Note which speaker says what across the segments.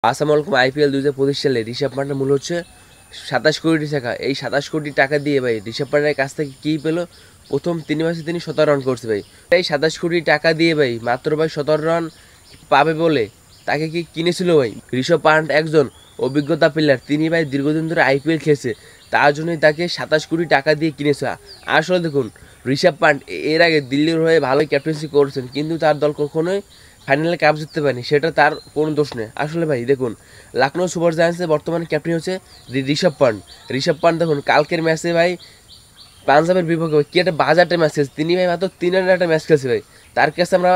Speaker 1: আসসালামু আলাইকুম। আইপিএল 2025 সালে ঋষভ পান্ডের মূল্য হচ্ছে 27 কোটি টাকা। এই 27 কোটি টাকা দিয়ে ভাই ঋষভ পান্ডের কাছ থেকে কী পেলো? প্রথম 3 ম্যাচে তিনি 17 রান করছে ভাই। এই 27 কোটি টাকা দিয়ে ভাই মাত্র ভাই 17 রান পাবে বলে তাকে কি কিনেছিল ভাই? ঋষভ পান্ট একজন অভিজ্ঞতা প্লেয়ার, তিনি ভাই দীর্ঘদিন ধরে আইপিএল খেলছে, তার জন্যই তাকে 27 কোটি টাকা দিয়ে কিনেছে। আসলে দেখুন, ঋষভ পান্ট এর আগে দিল্লির হয়ে ভালোই ক্যাপ্টেন্সি করেছেন, কিন্তু তার দল কখনোই ফাইনালে কাপ জিততে পারেনি, সেটা তার কোনো দোষ নেই। আসলে ভাই দেখুন, লখনৌ সুপার জায়ান্টসের বর্তমানে ক্যাপ্টেন হচ্ছে ঋষভ পান্ট। ঋষভ পান্ট দেখুন কালকের ম্যাচে ভাই পাঞ্জাবের বিপক্ষে কি একটা বাজারটা ম্যাচ খেলছে, তিনি ভাই মাত্র 3 রানের একটা ম্যাচ খেলছে ভাই। তার কাছে আমরা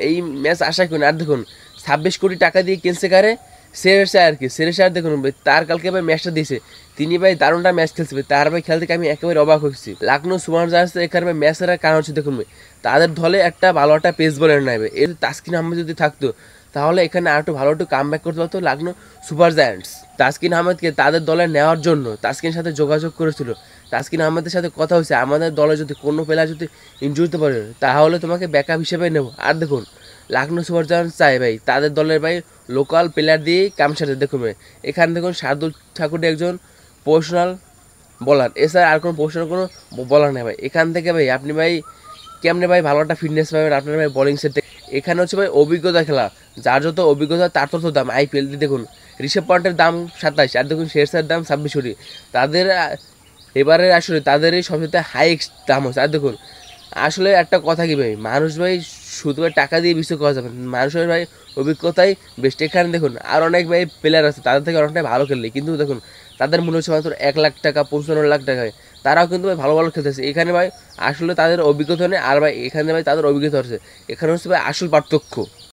Speaker 1: এই ম্যাচ আশা করি না। আর দেখুন 26 কোটি টাকা দিয়ে কিনছে কারে? সেরেশায়ার। কি সেরেশায়ার দেখুন ভাই, তার কালকে ভাই ম্যাচটা দিয়েছে, তিনি ভাই দারুণটা ম্যাচ খেলছে ভাই। তার ভাই খেল থেকে আমি একেবারে অবাক হয়েছি। লখনৌ সুপার জায়ান্টস এখানে ভাই ম্যাচের কারণ হচ্ছে দেখুন ভাই, তাদের দলে একটা ভালো একটা পেস বলার নাই ভাই। এর তাসকিন আহমেদ যদি থাকতো তাহলে এখানে আর একটু ভালো একটু কাম ব্যাক করতে পারতো লখনৌ সুপার জায়ান্টস। তাসকিন আহমেদকে তাদের দলে নেওয়ার জন্য তাসকিনের সাথে যোগাযোগ করেছিল। তাসকিন আহমেদের সাথে কথা হয়েছে, আমাদের দলে যদি কোনো প্লেয়ার যদি ইনজুরি হতে পারে তাহলে তোমাকে ব্যাকআপ হিসেবে নেব। আর দেখুন লখনৌ সুপার জায়ান্টস চাই ভাই তাদের দলের ভাই লোকাল প্লেয়ার দিয়েই কাম সাথে। দেখুন ভাই এখানে দেখুন শার্দুল ঠাকুর একজন প্রফেশনাল বলার, এছাড়া আর কোনো প্রফেশনাল কোনো বলার নেই ভাই। এখান থেকে ভাই আপনি ভাই কেমনে ভাই ভালো একটা ফিটনেস পাবেন আপনার ভাই বোলিং সেট থেকে? এখানে হচ্ছে ভাই অভিজ্ঞতা খেলা, যার যত অভিজ্ঞতা তার তত দাম। আইপিএল দেখুন ঋষভ পান্টের দাম 27, আর দেখুন শেরশার দাম 26 কোটি। তাদের এবারে আসলে তাদেরই সবচেয়ে হাইয়েস্ট দাম হচ্ছে। আর দেখুন আসলে একটা কথা কি ভাই, মানুষ ভাই শুধু ভাই টাকা দিয়ে বিশ্বাস করা যাবে না, মানুষের ভাই অভিজ্ঞতাই বেস্ট। এখানে দেখুন আর অনেক ভাই প্লেয়ার আছে তাদের থেকে অনেকটাই ভালো খেললে, কিন্তু দেখুন তাদের মূল্য হচ্ছে মাত্র 1 লাখ টাকা, 55 লাখ টাকায়। তারাও কিন্তু ভাই ভালো ভালো খেলতেছে। এখানে ভাই আসলে তাদের অভিজ্ঞতা নেই, আর ভাই এখানে ভাই তাদের অভিজ্ঞতা হচ্ছে। এখানে হচ্ছে ভাই আসল পার্থক্য।